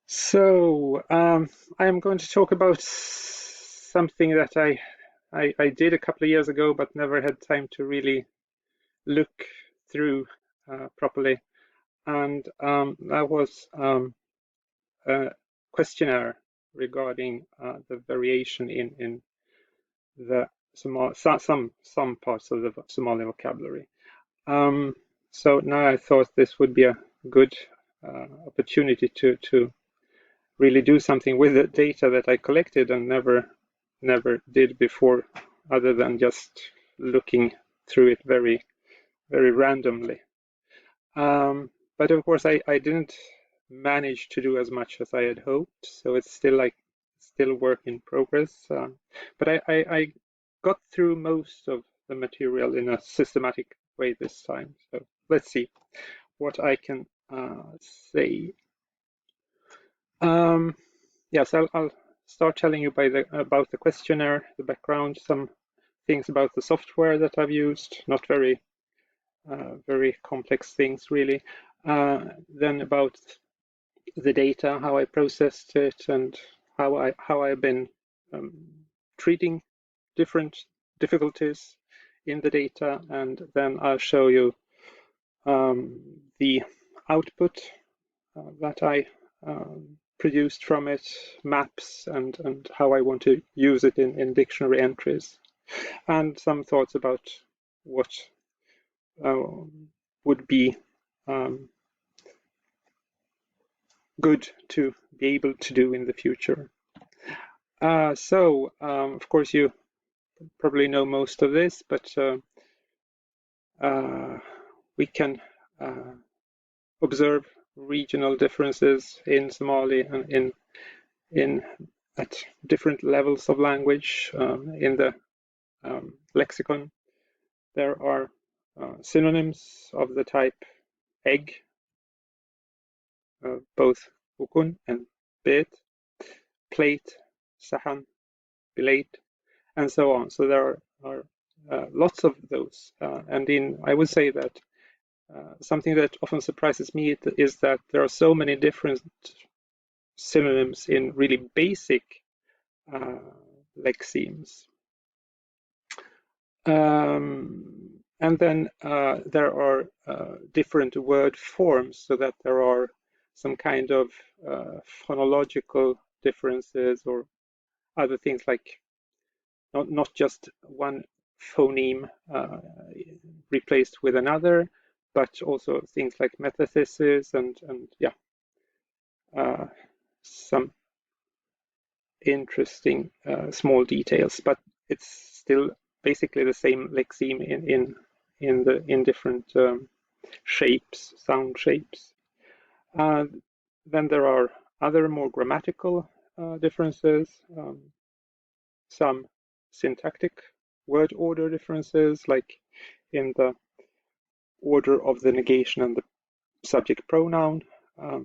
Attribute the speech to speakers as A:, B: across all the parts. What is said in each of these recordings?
A: So, I am going to talk about something that I did a couple of years ago, but never had time to really look through properly. And that was a questionnaire regarding the variation in the some parts of the Somali vocabulary. Um, so now I thought this would be a good opportunity to really do something with the data that I collected and never did before, other than just looking through it very randomly. But of course, I didn't manage to do as much as I had hoped, so it's still work in progress. But I got through most of the material in a systematic way this time. So let's see what I can say. Um, yes, I'll start telling you about the questionnaire, the background, some things about the software that I've used, not very complex things really. Then about the data, how I processed it, and how I've been um, treating different difficulties in the data, and then I'll show you the output that I produced from it, maps, and how I want to use it in dictionary entries, and some thoughts about what uh, would be um, good to be able to do in the future. Of course, you probably know most of this, but uh, we can observe regional differences in Somali and in at different levels of language. In the lexicon, there are synonyms of the type egg, both ukun and bit, plate, sahan, bilate, and so on. So there are lots of those. I would say that something that often surprises me is that there are so many different synonyms in really basic uh, lexemes. And then there are different word forms, so that there are some kind of phonological differences or other things, like not just one phoneme replaced with another, but also things like metathesis and yeah, some interesting small details. But it's still basically the same lexeme in different shapes, sound shapes. Uh, then there are other more grammatical differences, some syntactic word order differences, like in the order of the negation and the subject pronoun, the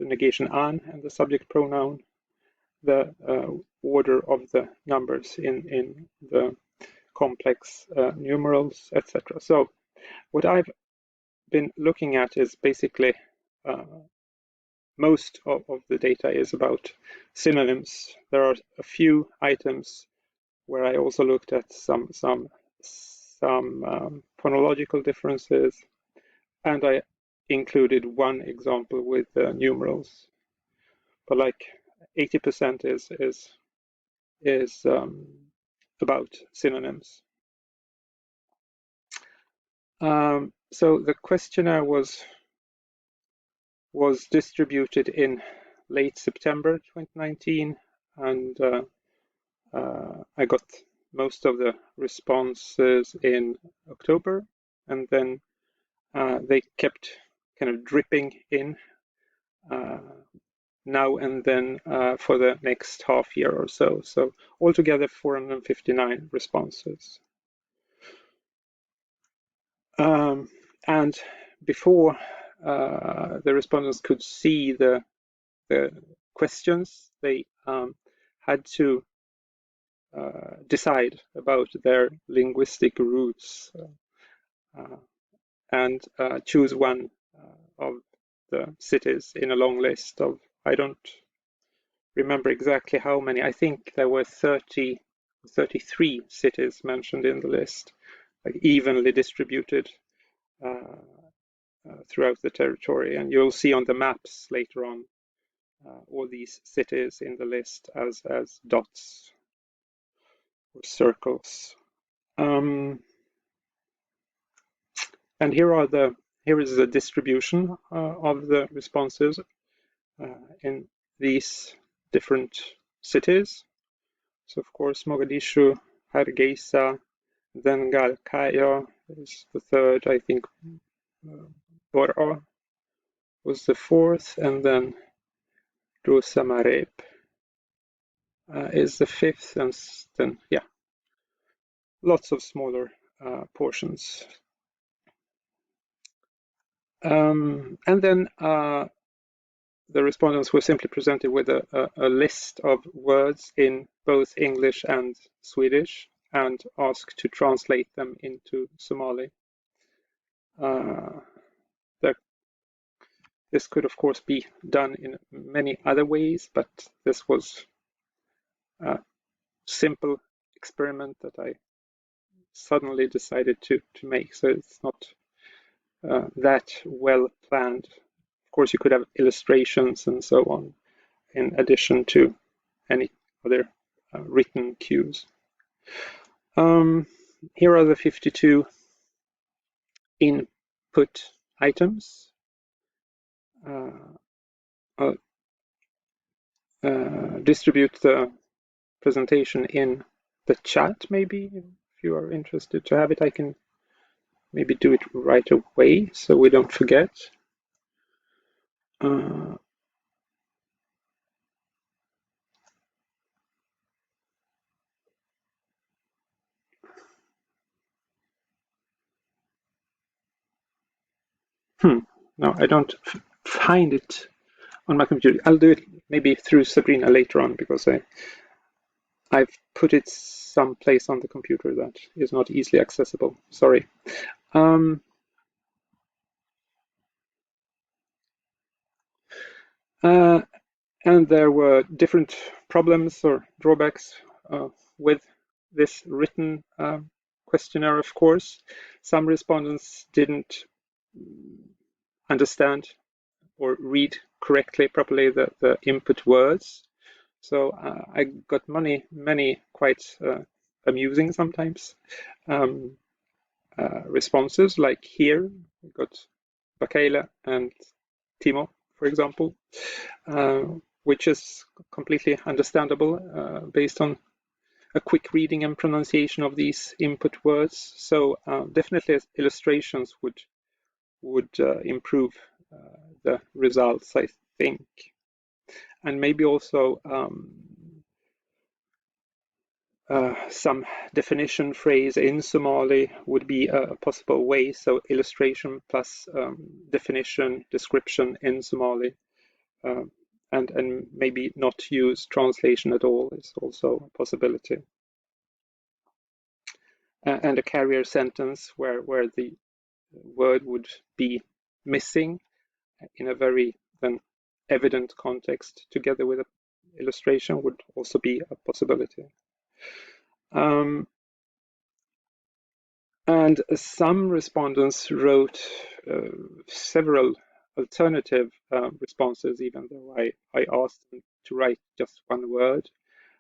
A: negation an and the subject pronoun, the order of the numbers in the complex numerals, etc. So what I've been looking at is basically uh, most of the data is about synonyms. There are a few items where I also looked at some phonological differences, and I included one example with numerals. But like 80% is about synonyms. So the questionnaire was distributed in late September 2019, and I got most of the responses in October, and then they kept kind of dripping in now and then for the next half year or so. So altogether 459 responses. And before the respondents could see the questions, they had to decide about their linguistic roots and choose one of the cities in a long list of I don't remember exactly how many. I think there were 33 cities mentioned in the list, like evenly distributed throughout the territory. And you'll see on the maps later on all these cities in the list as dots or circles. And here is the distribution of the responses in these different cities. So of course Mogadishu, Hargeisa, then Galkayo is the third, I think Bor'a was the fourth, and then Rusamareb is the fifth, and then lots of smaller portions. And then the respondents were simply presented with a list of words in both English and Swedish and asked to translate them into Somali. This could, of course, be done in many other ways, but this was a simple experiment that I suddenly decided to make, so it's not that well planned. Of course, you could have illustrations and so on in addition to any other written cues. Here are the 52 input items. I'll distribute the presentation in the chat, maybe. If you are interested to have it, I can maybe do it right away so we don't forget. No, I don't find it on my computer. I'll do it maybe through Sabrina later on because I've put it someplace on the computer that is not easily accessible. Sorry. And there were different problems or drawbacks with this written questionnaire, of course. Some respondents didn't understand or read correctly, properly the input words. So I got many quite amusing sometimes responses, like here we got Bakaila and Timo, for example, which is completely understandable based on a quick reading and pronunciation of these input words. So definitely illustrations would improve the results, I think. And maybe also some definition phrase in Somali would be a possible way. So illustration plus definition, description in Somali, and maybe not use translation at all is also a possibility. And a carrier sentence where the word would be missing in a very then evident context together with an illustration would also be a possibility. And some respondents wrote several alternative responses, even though I asked them to write just one word.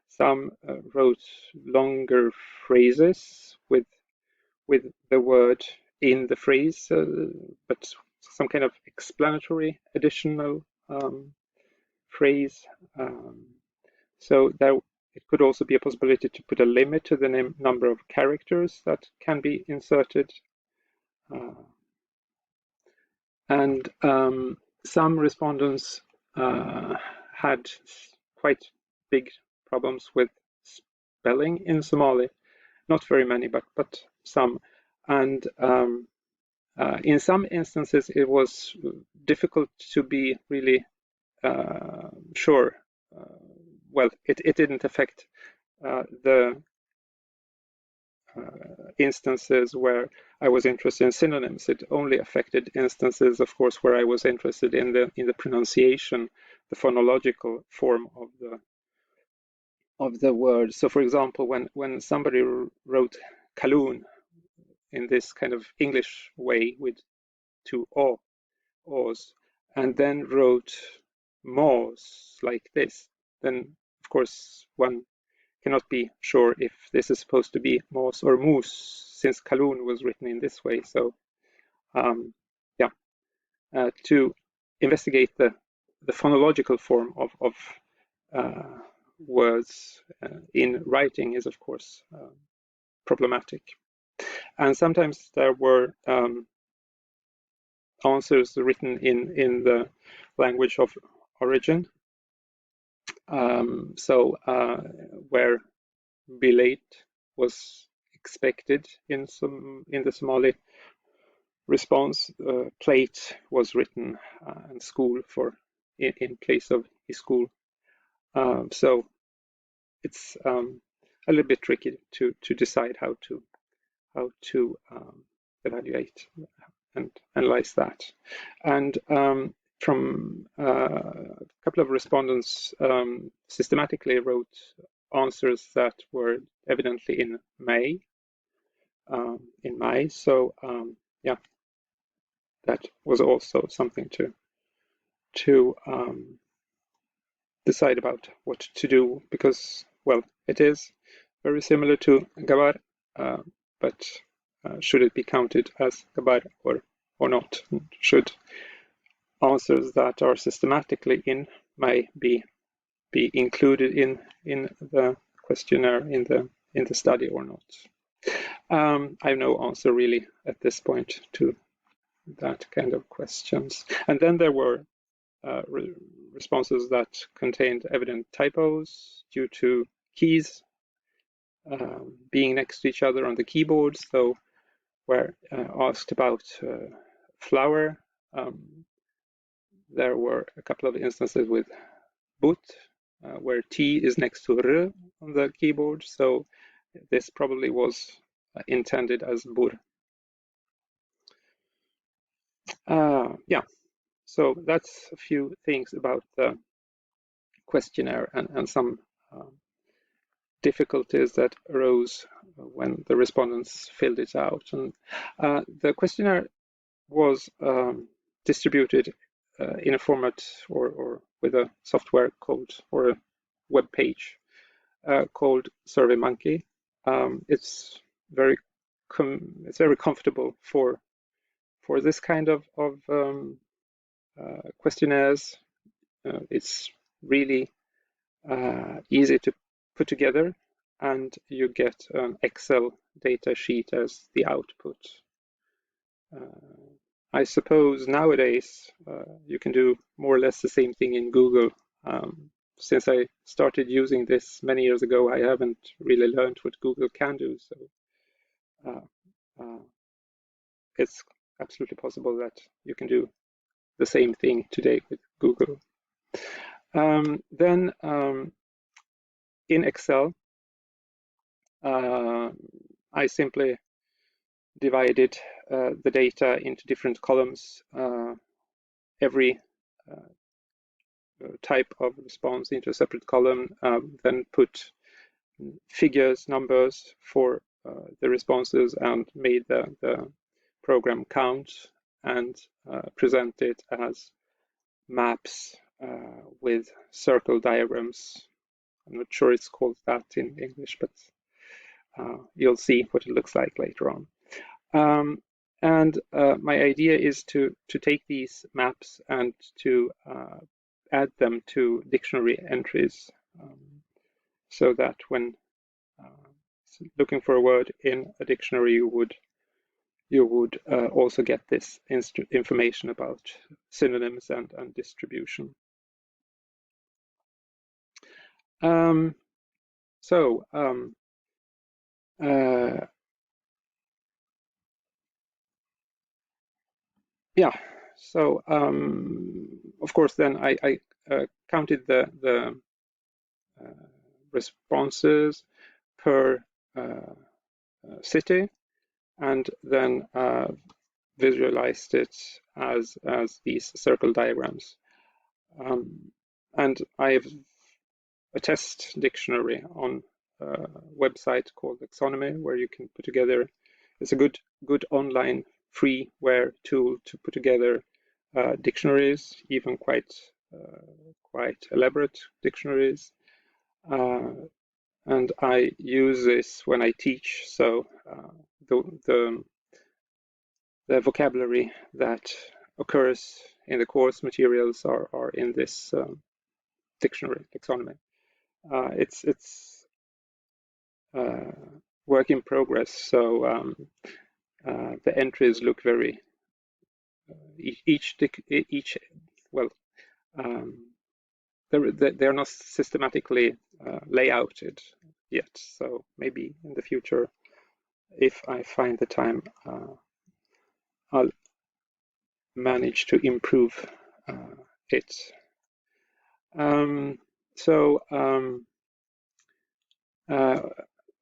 A: Some wrote longer phrases with the word in the phrase, but some kind of explanatory additional phrase. So there it could also be a possibility to put a limit to the number of characters that can be inserted. And some respondents had quite big problems with spelling in Somali. Not very many, but some. And in some instances, it was difficult to be really sure. Well, it didn't affect the instances where I was interested in synonyms. It only affected instances, of course, where I was interested in the pronunciation. the phonological form of the word. So, for example, when somebody wrote Kaloon in this kind of English way with two O's, and then wrote Moos like this, then of course one cannot be sure if this is supposed to be Moos or Moose, since Kaloon was written in this way. So, yeah, to investigate the phonological form of words in writing is, of course, problematic. And sometimes there were answers written in the language of origin. So where bilate was expected in the Somali response, plate was written and school in place of school. So it's a little bit tricky to decide how to evaluate and analyze that. And from a couple of respondents systematically wrote answers that were evidently in May. So yeah, that was also something to decide about what to do, because, well, it is very similar to Gabar, but should it be counted as Gabar or not? Should answers that are systematically in May be included in the questionnaire in the study or not? I have no answer really at this point to that kind of questions. And then there were responses that contained evident typos due to keys being next to each other on the keyboard. So where asked about flower, there were a couple of instances with but, where T is next to R on the keyboard. So this probably was intended as bur. Yeah, so that's a few things about the questionnaire and some difficulties that arose when the respondents filled it out. And the questionnaire was distributed in a format or with a software called, or a web page called SurveyMonkey. It's very comfortable for this kind of questionnaires. It's really easy to put together, and you get an Excel data sheet as the output. I suppose nowadays you can do more or less the same thing in Google. Since I started using this many years ago, I haven't really learned what Google can do. So it's absolutely possible that you can do the same thing today with Google. Then in Excel, I simply divided the data into different columns, every type of response into a separate column, then put figures, numbers for the responses, and made the program count and present it as maps with circle diagrams. I'm not sure it's called that in English, but you'll see what it looks like later on. And my idea is to take these maps and to add them to dictionary entries, so that when looking for a word in a dictionary, you would also get this information about synonyms and distribution. Yeah, so of course then I counted the responses per city, and then visualized it as these circle diagrams. And I have a test dictionary on a website called Taxonomy, where you can put together. It's a good online freeware tool to put together dictionaries, even quite elaborate dictionaries. And I use this when I teach. So the vocabulary that occurs in the course materials are in this dictionary taxonomy. It's work in progress, so the entries look very each well they're not systematically layouted yet. So maybe in the future, if I find the time, I'll manage to improve it. So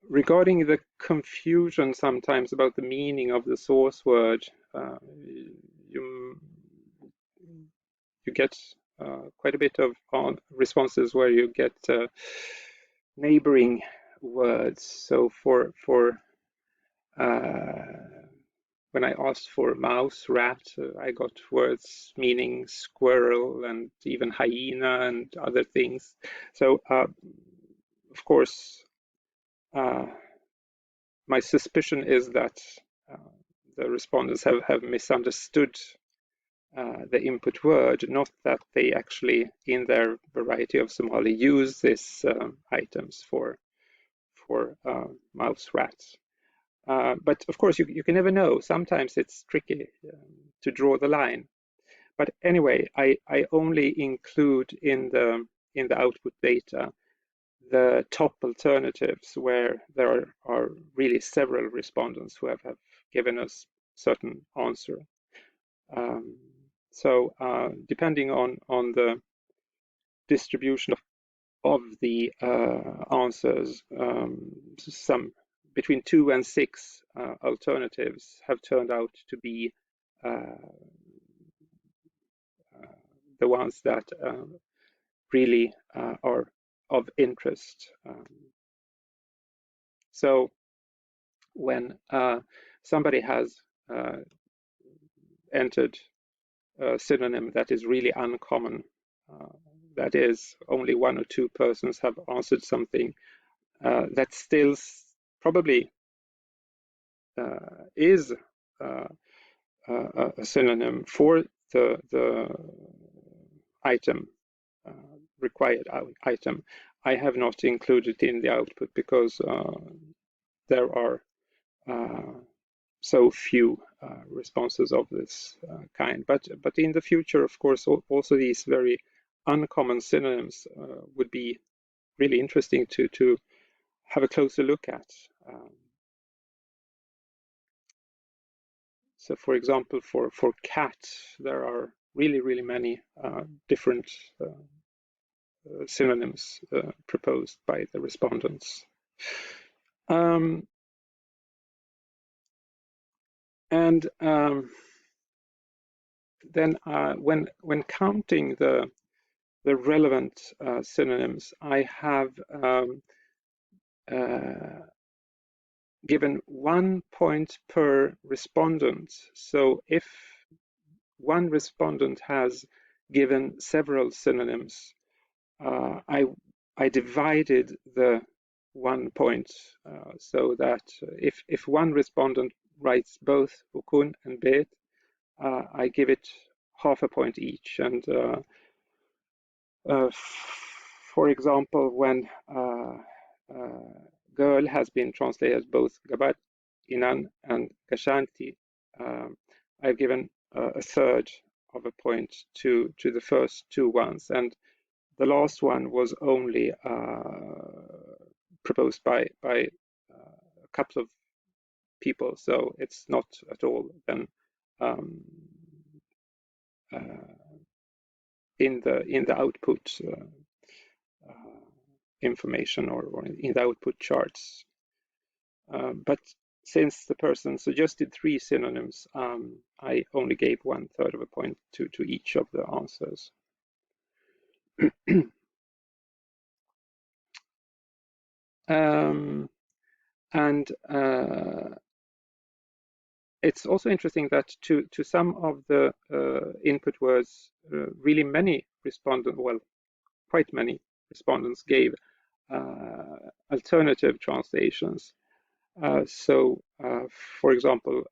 A: regarding the confusion sometimes about the meaning of the source word, you get quite a bit of responses where you get neighboring words. So for when I asked for mouse, rat, I got words meaning squirrel and even hyena and other things. So of course, my suspicion is that the respondents have misunderstood the input word, not that they actually, in their variety of Somali, use these items for mouse, rats. But of course, you can never know. Sometimes it's tricky to draw the line. But anyway, I only include in the output data the top alternatives where there are really several respondents who have given us certain answer. So depending on the distribution of the answers, some between 2 and 6 alternatives have turned out to be the ones that really are of interest. So when somebody has entered a synonym that is really uncommon, that is, only 1 or 2 persons have answered something, that still probably is a synonym for the item, required item. I have not included in the output because there are so few responses of this kind. But in the future, of course, also these very uncommon synonyms would be really interesting to have a closer look at. So, for example, for cat, there are really many different synonyms proposed by the respondents. And then when counting the relevant synonyms, I have given 1 point per respondent. So if one respondent has given several synonyms, I divided the 1 point so that if one respondent writes both ukun and bet, I give it half a point each. And for example, when girl has been translated as both Gabat, Inan, and Gashanti, I've given a third of a point to the first 2 ones. And the last one was only proposed by a couple of people, so it's not at all then in the output information or in the output charts. But since the person suggested 3 synonyms, I only gave 1/3 of a point to each of the answers. Um, and it's also interesting that to some of the input words, really many respondents, well, quite many respondents gave alternative translations. So, for example,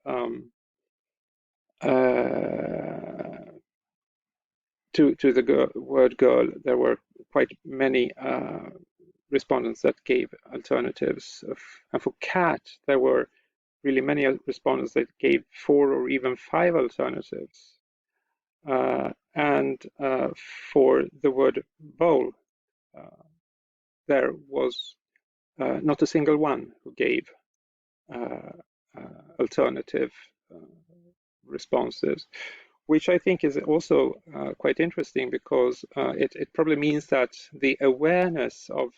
A: to the word girl, there were quite many respondents that gave alternatives. And for cat, there were really many respondents that gave 4 or even 5 alternatives. And for the word bowl, there was not a single one who gave alternative responses, which I think is also quite interesting because it probably means that the awareness of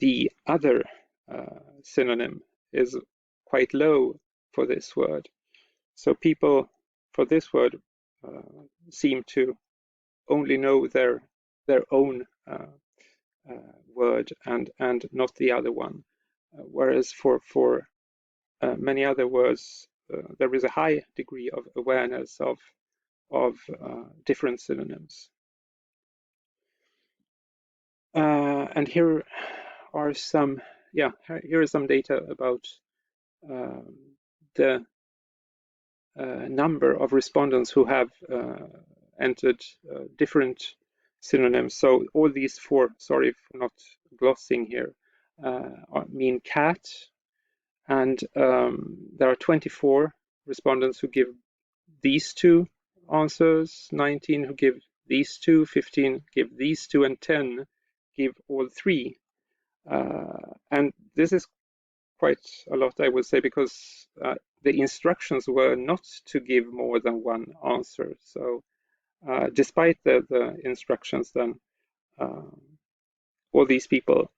A: the other synonym is quite low for this word. So people for this word seem to only know their own word and not the other one. Whereas for many other words, there is a high degree of awareness of different synonyms. And here are some, here is some data about the number of respondents who have entered different synonyms. So all these 4, sorry for not glossing here, mean cat, and there are 24 respondents who give these 2 answers, 19 who give these 2, 15 give these 2, and 10 give all 3. And this is quite a lot, I would say, because the instructions were not to give more than one answer. So despite the instructions, then all these people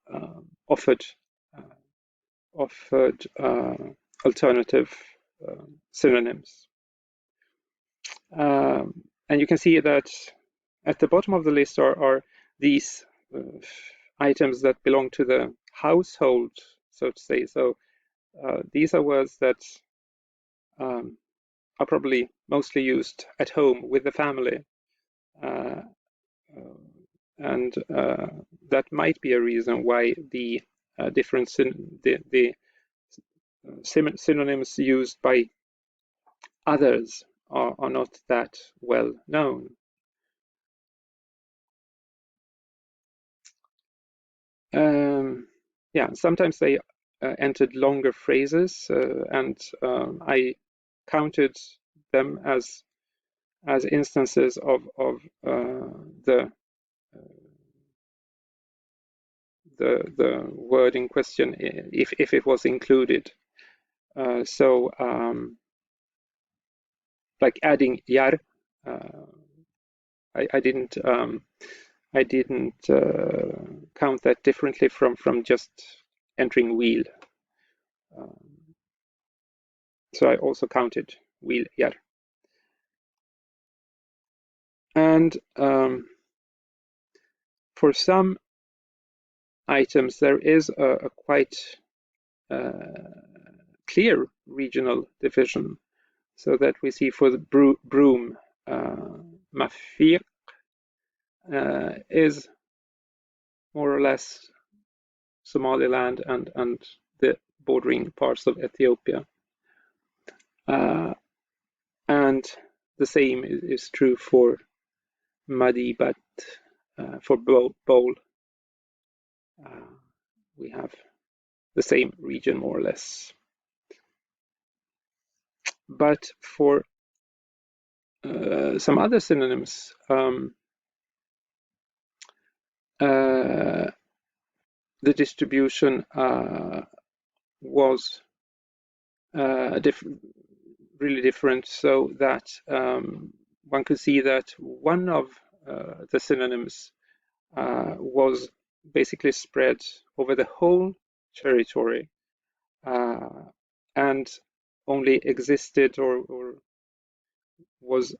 A: offered alternative synonyms. And you can see that at the bottom of the list are these items that belong to the household, so to say. So these are words that are probably mostly used at home with the family. And that might be a reason why the different synonyms used by others are not that well known. Yeah, sometimes they entered longer phrases, and I counted them as instances of the word in question if it was included. So like adding yar, I didn't count that differently from just entering wheel. So I also counted wheel yar. And for some items, there is a quite clear regional division, so that we see for the broom, mafiq is more or less Somaliland and the bordering parts of Ethiopia. And the same is true for Madibat, for bowl. We have the same region more or less. But for some other synonyms, the distribution was really different, so that one could see that one of the synonyms was basically spread over the whole territory and only existed or was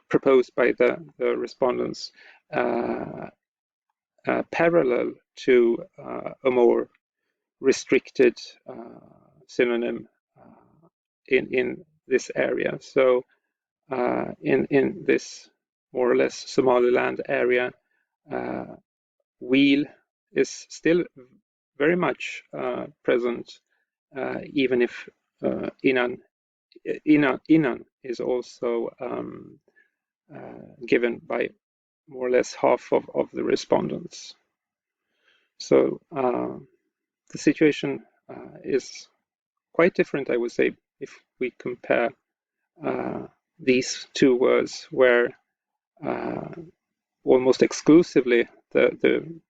A: proposed by the respondents parallel to a more restricted synonym in this area. So in this more or less Somaliland area, wheel is still very much present, even if inan is also given by more or less half of the respondents. So the situation is quite different, I would say, if we compare these two words, where almost exclusively the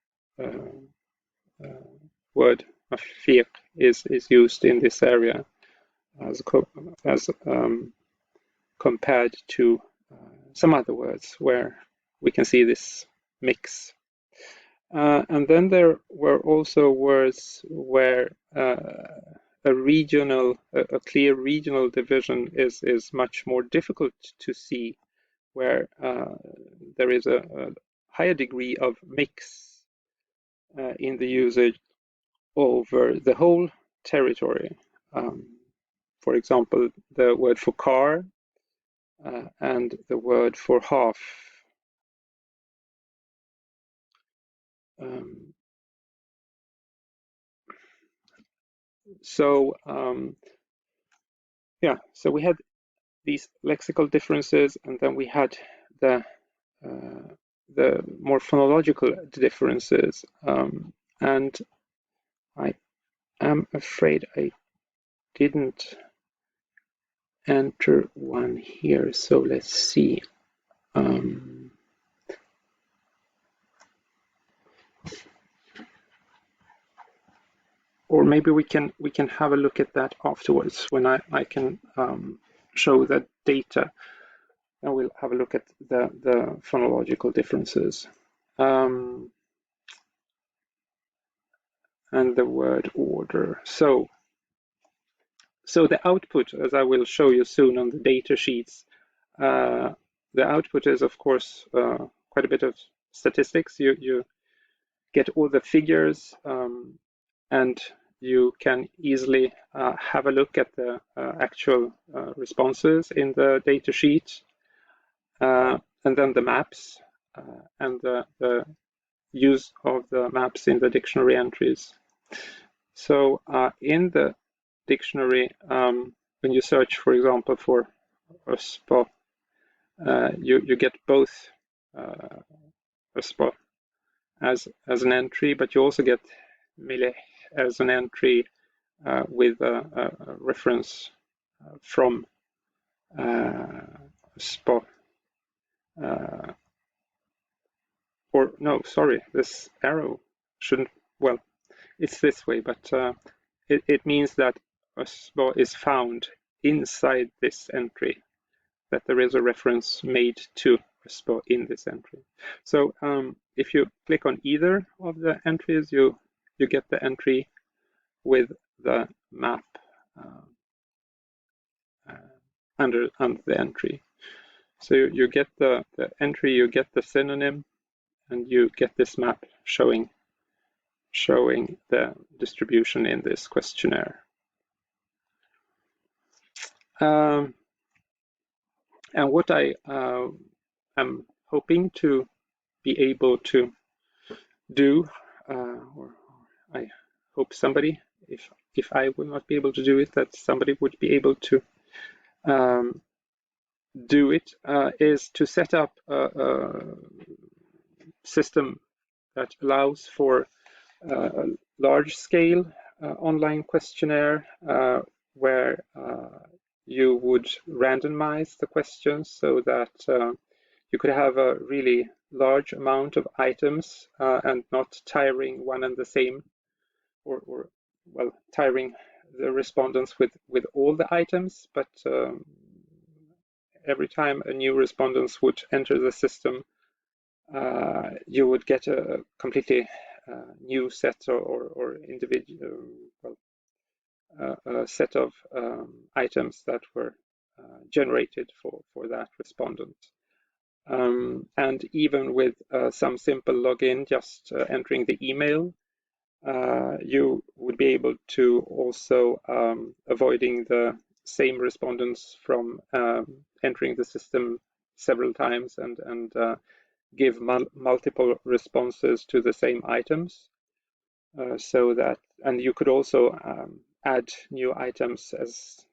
A: word mafiq is used in this area as compared to some other words where we can see this mix. And then there were also words where a clear regional division is much more difficult to see, where there is a higher degree of mix in the usage over the whole territory. For example, the word for car and the word for half. So we had these lexical differences, and then we had the more phonological differences, and I am afraid I didn't enter one here, so let's see. Or maybe we can have a look at that afterwards when I can show the data, and we'll have a look at the phonological differences and the word order. So the output, as I will show you soon on the data sheets, the output is, of course, quite a bit of statistics. You get all the figures, and you can easily have a look at the actual responses in the data sheet, and then the maps and the use of the maps in the dictionary entries. So in the dictionary, when you search, for example, for Öspo, you get both Öspo as an entry, but you also get Mileh as an entry with a reference from Öspo. Or no, sorry, this arrow shouldn't, well, it's this way, but it means that Öspo is found inside this entry, that there is a reference made to Öspo in this entry. So if you click on either of the entries, you get the entry with the map under the entry. So you get the entry, you get the synonym, and you get this map showing the distribution in this questionnaire. And what I am hoping to be able to do, or I hope somebody, if I will not be able to do it, that somebody would be able to do it, is to set up a system that allows for a large-scale online questionnaire where you would randomize the questions so that you could have a really large amount of items and not tiring one and the same, or well, tiring the respondents with all the items, but every time a new respondent would enter the system, you would get a completely new set or individual, a set of items that were generated for that respondent. And even with some simple login, just entering the email, you would be able to also avoiding the same respondents from entering the system several times and give multiple responses to the same items. So that, and you could also add new items as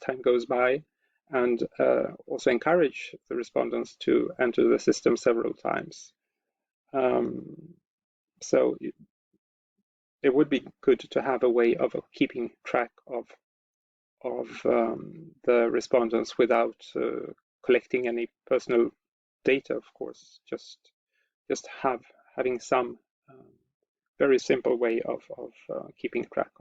A: time goes by, and also encourage the respondents to enter the system several times. So it would be good to have a way of keeping track of the respondents without collecting any personal data, of course. Just having some very simple way of keeping track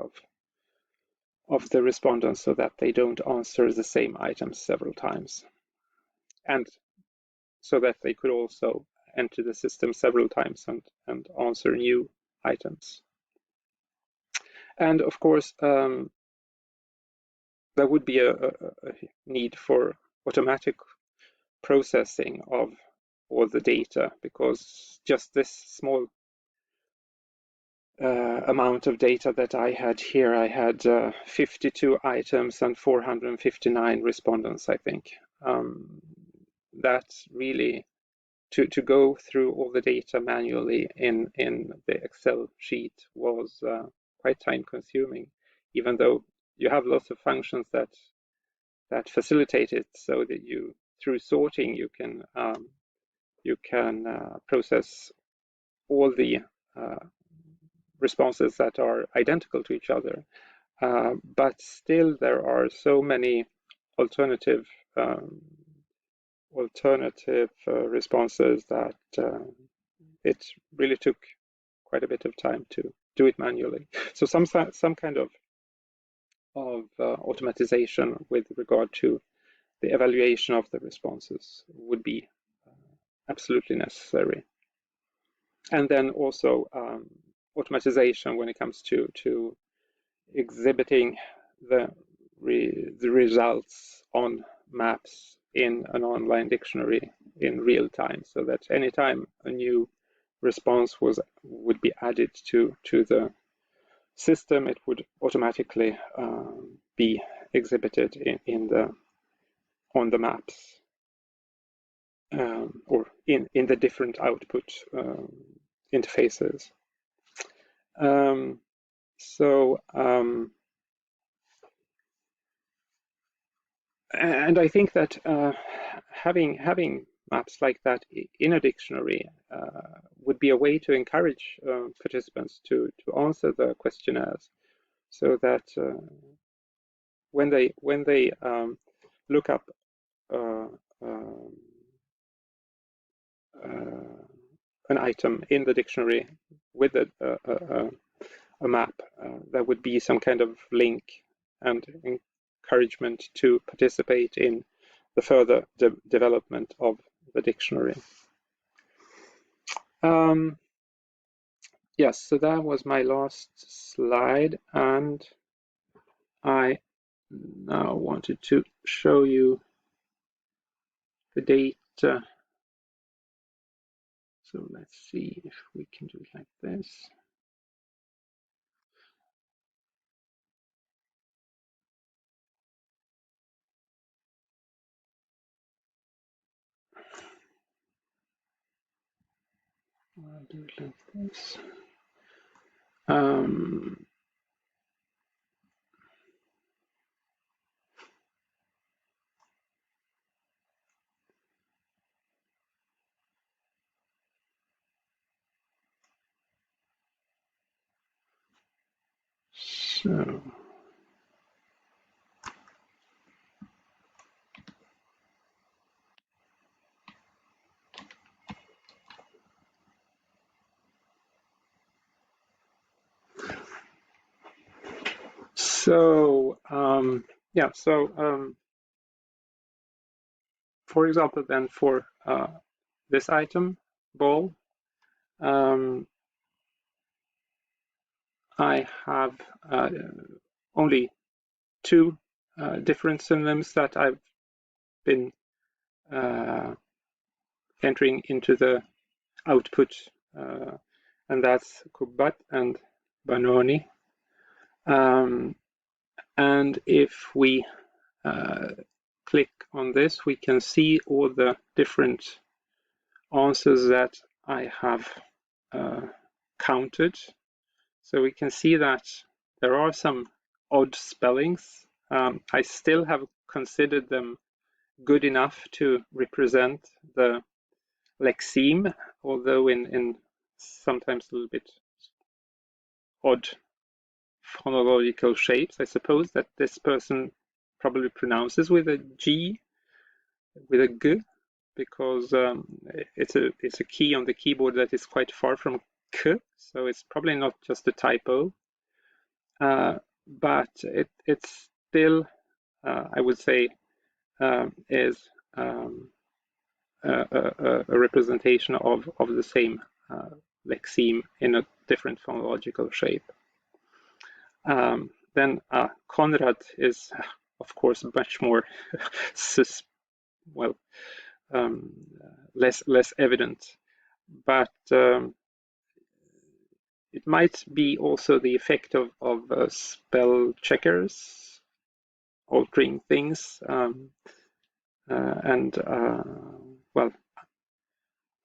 A: of the respondents so that they don't answer the same items several times, and so that they could also enter the system several times and answer new items. And of course, there would be a need for automatic processing of all the data, because just this small amount of data that I had here, I had 52 items and 459 respondents, I think. That's really, to go through all the data manually in the Excel sheet was quite time consuming, even though you have lots of functions that facilitate it, so that you, through sorting, you can process all the responses that are identical to each other. But still, there are so many alternative responses that it really took quite a bit of time to do it manually. So some kind of automatization with regard to the evaluation of the responses would be absolutely necessary. And then also automatization when it comes to exhibiting the results on maps in an online dictionary in real time, so that anytime a new response would be added to the system, it would automatically be exhibited on the maps, or in the different output interfaces. And I think that having maps like that in a dictionary would be a way to encourage participants to answer the questionnaires, so that when they look up an item in the dictionary with a map, there would be some kind of link and encouragement to participate in the further development of the dictionary. Yes, so that was my last slide, and I now wanted to show you the data. So let's see if we can do it like this. I'll do it like this. So yeah, so for example, then for this item, ball, I have only two different synonyms that I've been entering into the output, and that's Kubat and Banoni. And if we click on this, we can see all the different answers that I have counted. So we can see that there are some odd spellings. I still have considered them good enough to represent the lexeme, although in sometimes a little bit odd phonological shapes. I suppose that this person probably pronounces with a G, with a G, because it's a key on the keyboard that is quite far from K, so it's probably not just a typo. But it's still, I would say, is a representation of the same lexeme in a different phonological shape. Then Conrad is, of course, much more less evident, but it might be also the effect of spell checkers altering things, and well,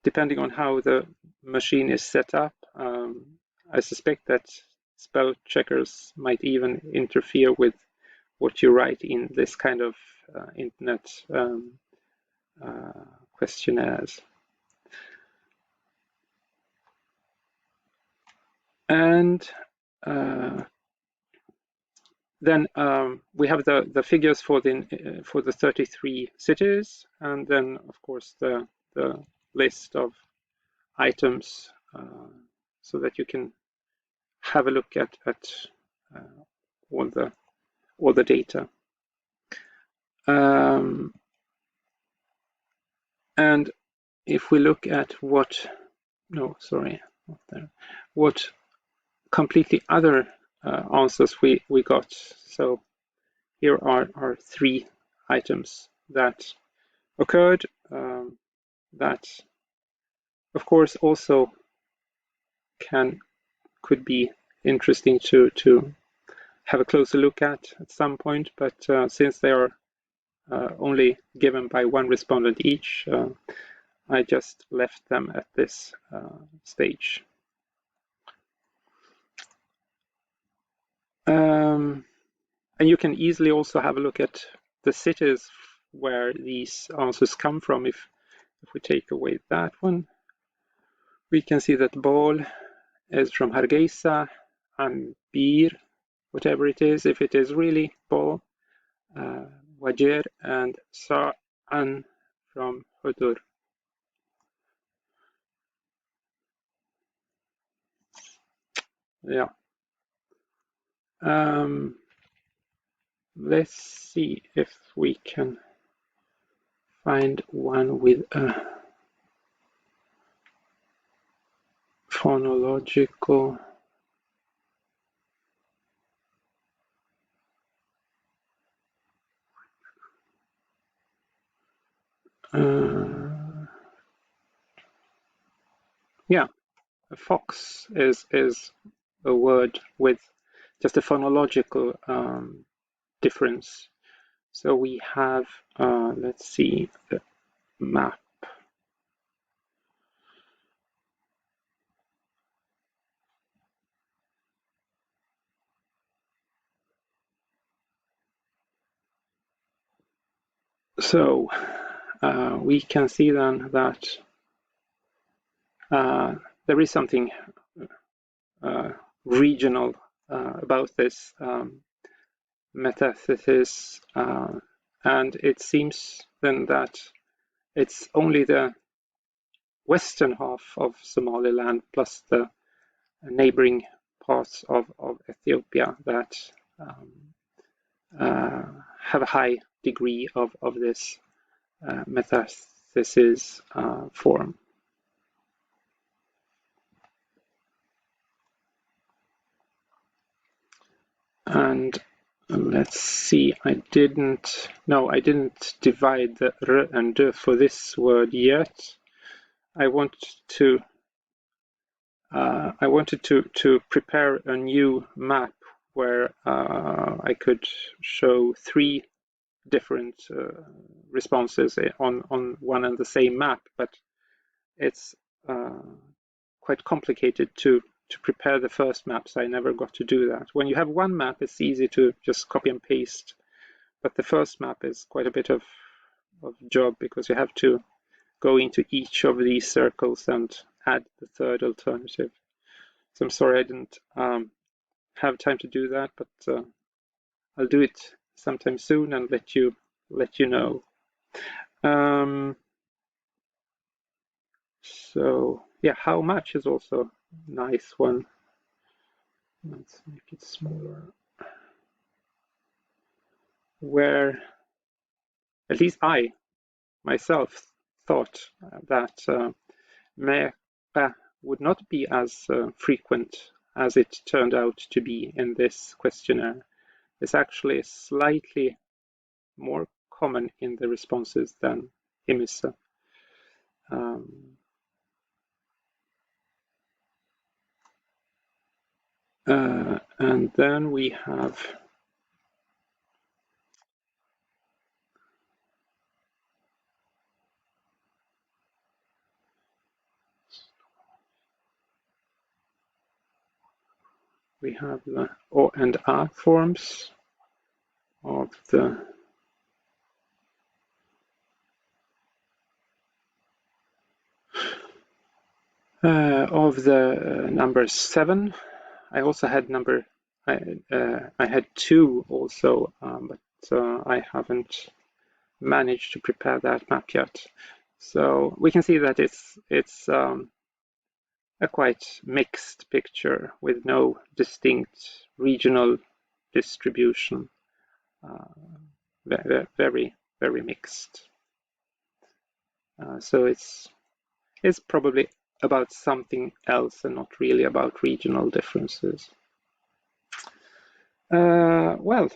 A: depending on how the machine is set up, I suspect that spell checkers might even interfere with what you write in this kind of internet questionnaires. And then we have the figures for the 33 cities, and then of course the list of items, so that you can have a look at all the data. And if we look at what completely other answers we got. So here are 3 items that occurred, that of course also could be interesting to have a closer look at some point, but since they are only given by one respondent each, I just left them at this stage. And you can easily also have a look at the cities where these answers come from. If we take away that one, we can see that Bol is from Hargeisa, and Bir, whatever it is, if it is really Bol, Wajir, and Sa'an from Hudur. Yeah. Let's see if we can find one with a phonological yeah, a fox is a word with just a phonological difference. So we have, let's see, the map. So we can see then that there is something regional about this metathesis, and it seems then that it's only the western half of Somaliland plus the neighboring parts of Ethiopia that have a high degree of this metathesis form. And let's see, I didn't divide the r and d for this word yet. I want to I wanted to prepare a new map where I could show three different responses on one and the same map, but it's quite complicated to prepare the first map, so I never got to do that. When you have one map, it's easy to just copy and paste, but the first map is quite a bit of job because you have to go into each of these circles and add the third alternative. So I'm sorry I didn't have time to do that, but I'll do it sometime soon and let you know. So yeah, how much is also a nice one. Let's make it smaller. Where at least I myself thought that MEPA would not be as frequent as it turned out to be in this questionnaire. It's actually slightly more common in the responses than IMISA. And then we have the O and A forms of the number 7. I also had I had 2 also, but I haven't managed to prepare that map yet. So we can see that it's a quite mixed picture with no distinct regional distribution. Very, very mixed. So it's probably about something else and not really about regional differences. Well,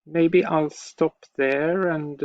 A: maybe I'll stop there and